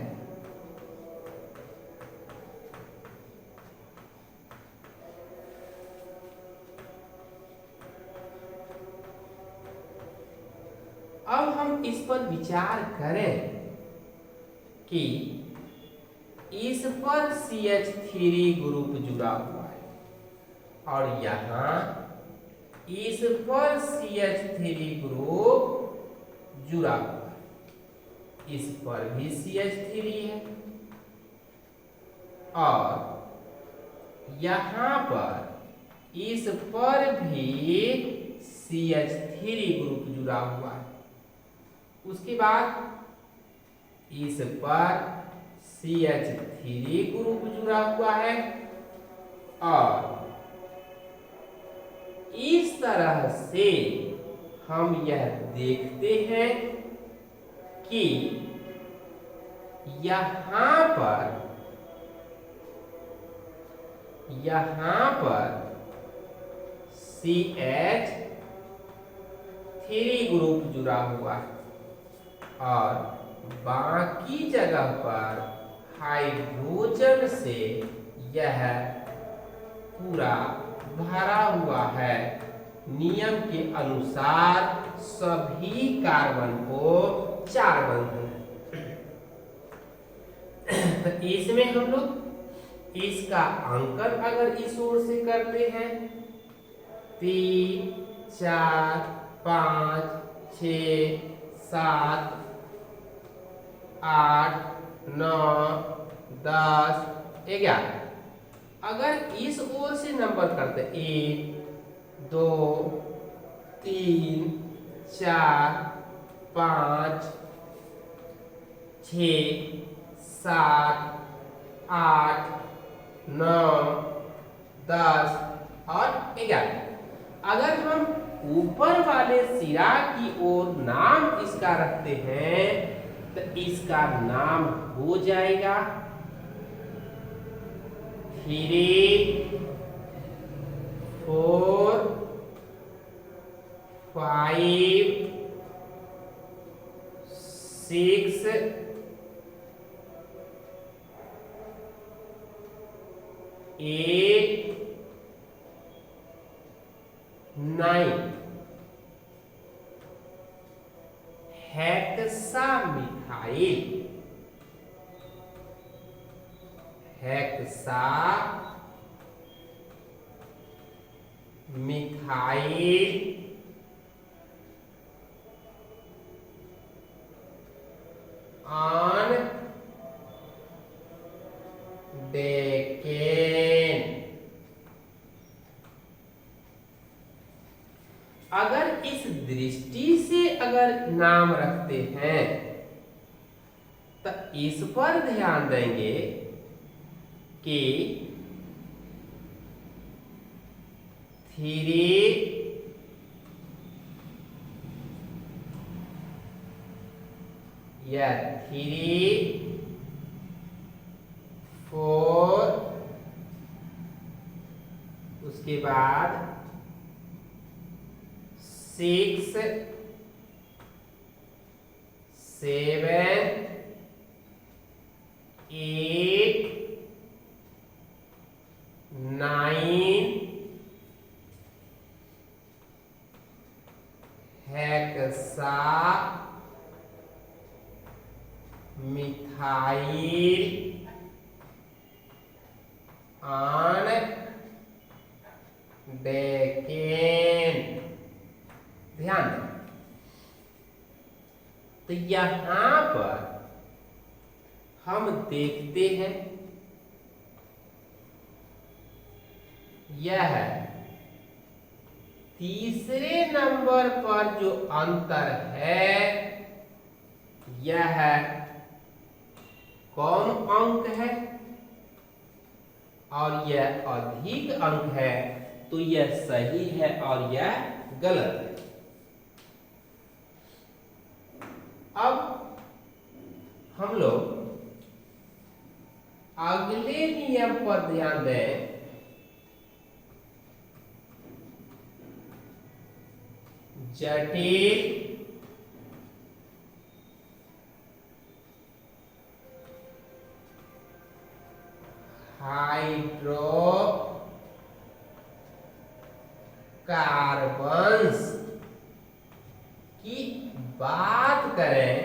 अब हम इस पर विचार करें कि इस पर CH3 ग्रुप जुड़ा हुआ है और यहां इस पर CH3 ग्रुप जुड़ा हुआ है, इस पर भी CH3 है और यहां पर इस पर भी CH3 ग्रुप जुड़ा हुआ है। उसके बाद इस पर CH3 ग्रुप जुड़ा हुआ है और इस तरह से हम यह देखते हैं कि यहाँ पर CH3 ग्रुप जुड़ा हुआ है और बाकी जगह पर हाइड्रोजन से यह पूरा भरा हुआ है। नियम के अनुसार सभी कार्बन को 4 बंधन है। तो इसमें हम लोग इसका अंकन अगर इस ओर से करते हैं 3 4 5 6 7 8 9 10 11, अगर इस ओर से नंबर करते 1 2 3 4 5 6 7 8 9 10 और 11, अगर हम ऊपर वाले सिरा की ओर नाम इसका रखते हैं तो इसका नाम हो जाएगा 3 4 5 6 8 9 हेक्सामिथाइल। On decane. अगर इस दृष्टि से अगर नाम रखते हैं तो इस पर ध्यान देंगे कि 3 या 3 4, उसके बाद 6 7 8 9 हेक्सा मिथाइल ऑन डेकेन। ध्यान दें, तो यहां पर हम देखते हैं यह तीसरे नंबर पर जो अंतर है यह कम अंक है और यह अधिक अंक है, तो यह सही है और यह गलत है। अब हम लोग अगले नियम पर ध्यान दें। जटिल हाइड्रोकार्बन्स की बात करें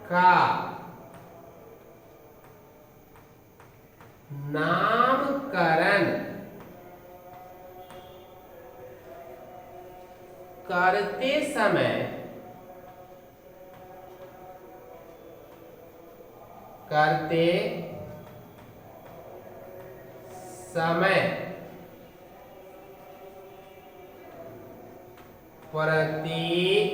का नामकरण करते समय प्रतीक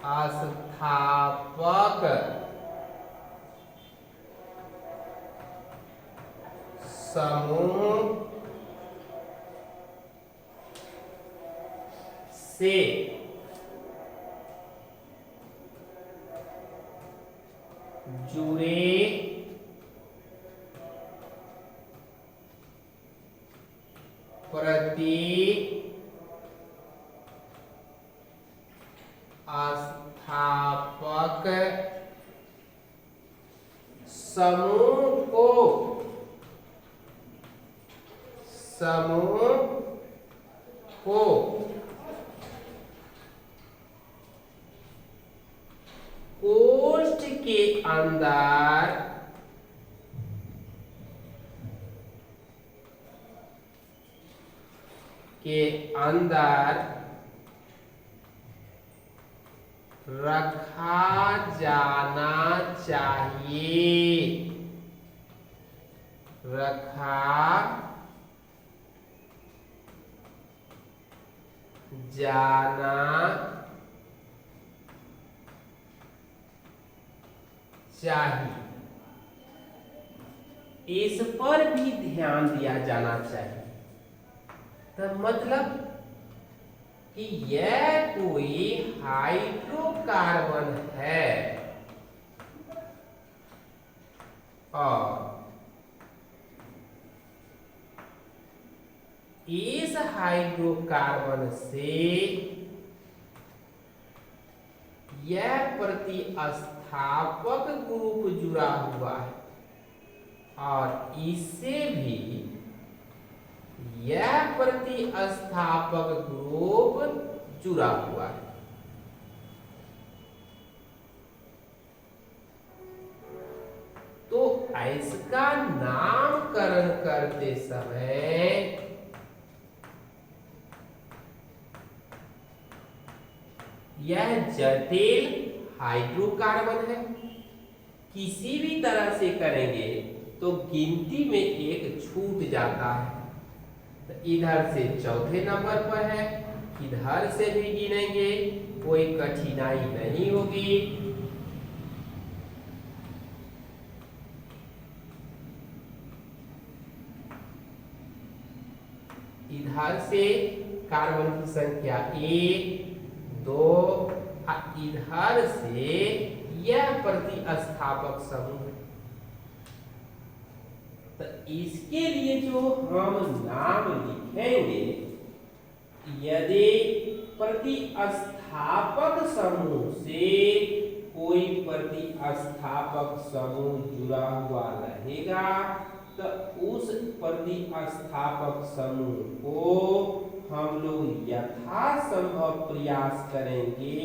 अस्थापक समूह से जुड़े प्रति अस्थापक समूह को कोष्ठ के अंदर रखा जाना चाहिए। रखा जाना चाहिए। इस पर भी ध्यान दिया जाना चाहिए। तो मतलब कि यह कोई हाइड्रोकार्बन है और इस हाइड्रोकार्बन से यह प्रतिस्थापक ग्रुप जुड़ा हुआ है और इससे भी यह प्रतिस्थापक ग्रुप जुड़ा हुआ है। तो इसका नामकरण करते समय यह जटिल हाइड्रोकार्बन है। किसी भी तरह से करेंगे तो गिनती में एक छूट जाता है। तो इधर से चौथे नंबर पर है, इधर से भी गिनेंगे, कोई कठिनाई नहीं होगी। इधर से कार्बन की संख्या 1, 2, इधर से यह प्रतिस्थापक समूह है। तो इसके लिए जो हम नाम लिखेंगे, यदि प्रतिस्थापक समूह से कोई प्रतिस्थापक समूह जुड़ा हुआ रहेगा तो उस प्रतिस्थापक समूह को हम लोग यथासंभव प्रयास करेंगे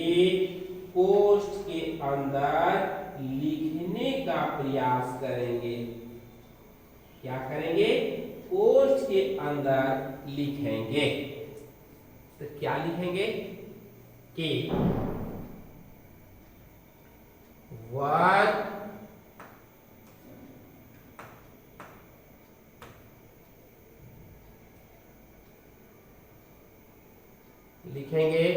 कोष्ठ के अंदर लिखने का प्रयास करेंगे। क्या करेंगे? कोष्ठ के अंदर लिखेंगे। तो क्या लिखेंगे कि 1 लिखेंगे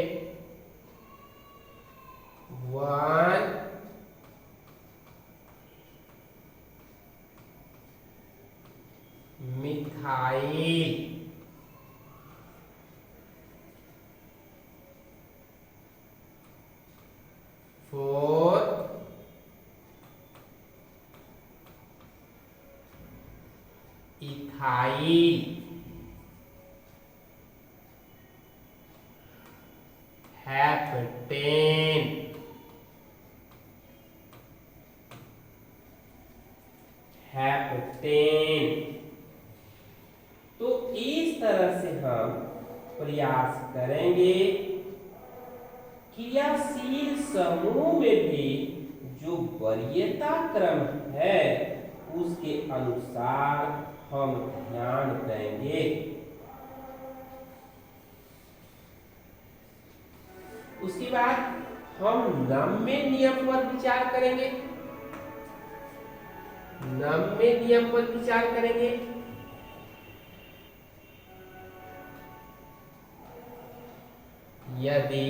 1 मिथाइल फोर इथाइल हेप्टेन तो इस तरह से हम प्रयास करेंगे क्रियाशील समूह में भी जो वरीयता क्रम है उसके अनुसार हम ध्यान देंगे। उसके बाद हम नम्य नियम पर विचार करेंगे। नम्य नियम पर विचार करेंगे। यदि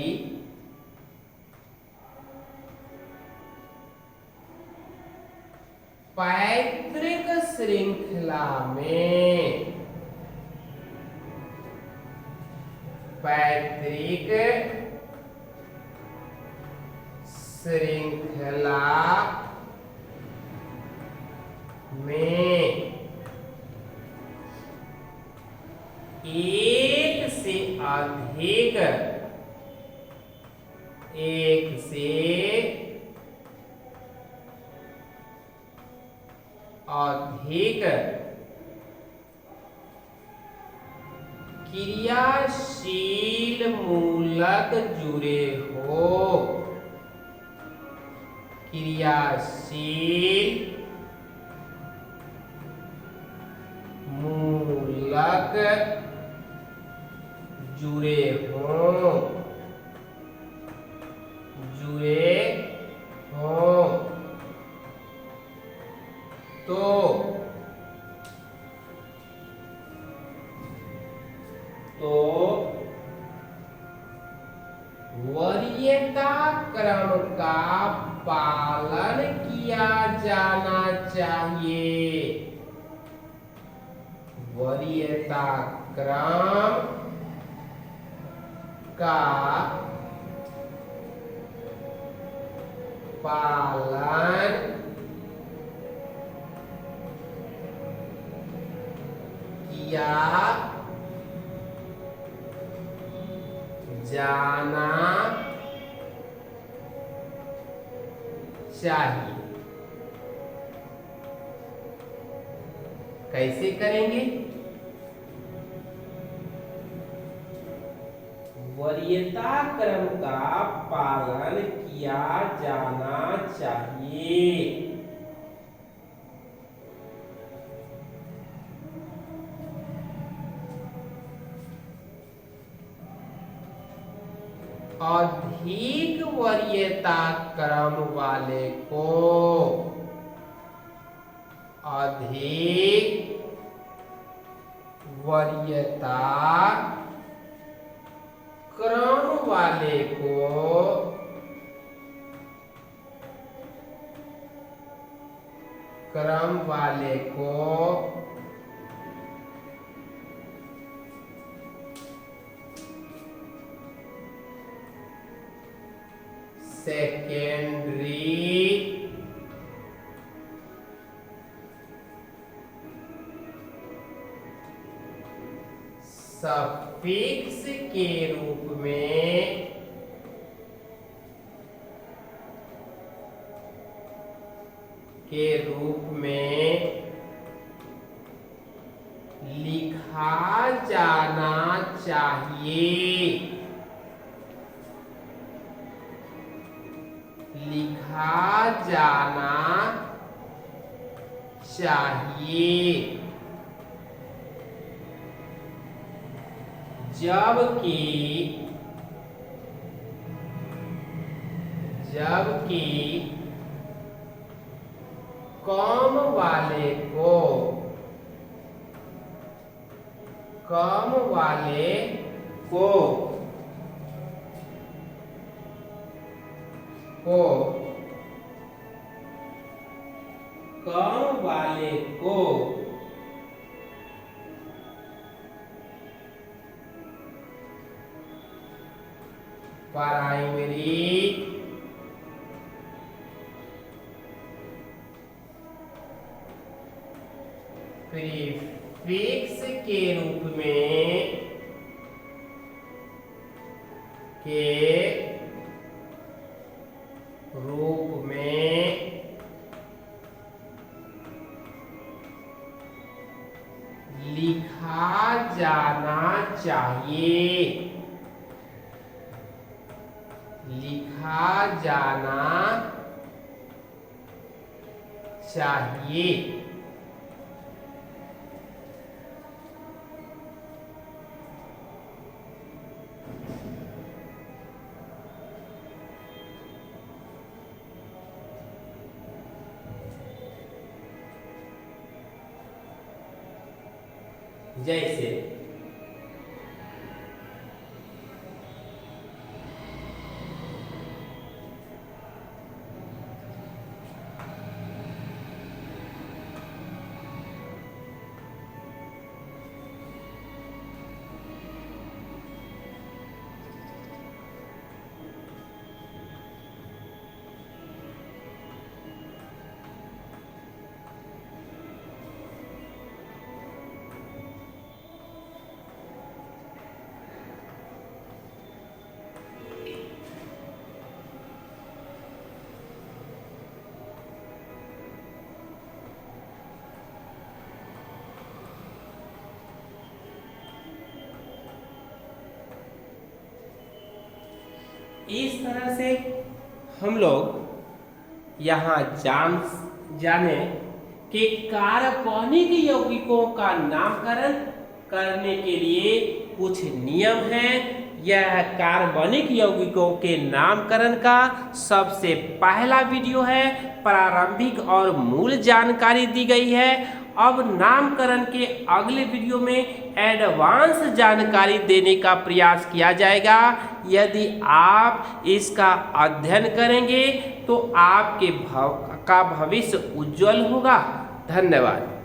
श्रृंखला में पैतृक श्रृंखला में एक से अधिक क्रियाशील मूलक जुड़े हो, क्रियाशील मूलक जुड़े हों, तो वरीयता क्रम का पालन किया जाना चाहिए। वरीयता क्रम का पालन किया जाना चाहिए। कैसे करेंगे? वरीयता क्रम का पालन किया जाना चाहिए। अधिक वरीयता क्रम वाले को अधिक वरीयता क्रम वाले को सेकेंडरी सफिक्स के रूप में लिखा जाना चाहिए। जबकि कम वाले को प्राइमरी प्रीफिक्स के रूप में लिखा जाना चाहिए। जैसे इस तरह से हम लोग यहाँ जाने कि कार्बनिक यौगिकों का नामकरण करने के लिए कुछ नियम हैं। यह कार्बनिक यौगिकों के नामकरण का सबसे पहला वीडियो है। प्रारंभिक और मूल जानकारी दी गई है। अब नामकरण के अगले वीडियो में एडवांस जानकारी देने का प्रयास किया जाएगा। यदि आप इसका अध्ययन करेंगे तो आपके भविष्य उज्जवल होगा। धन्यवाद।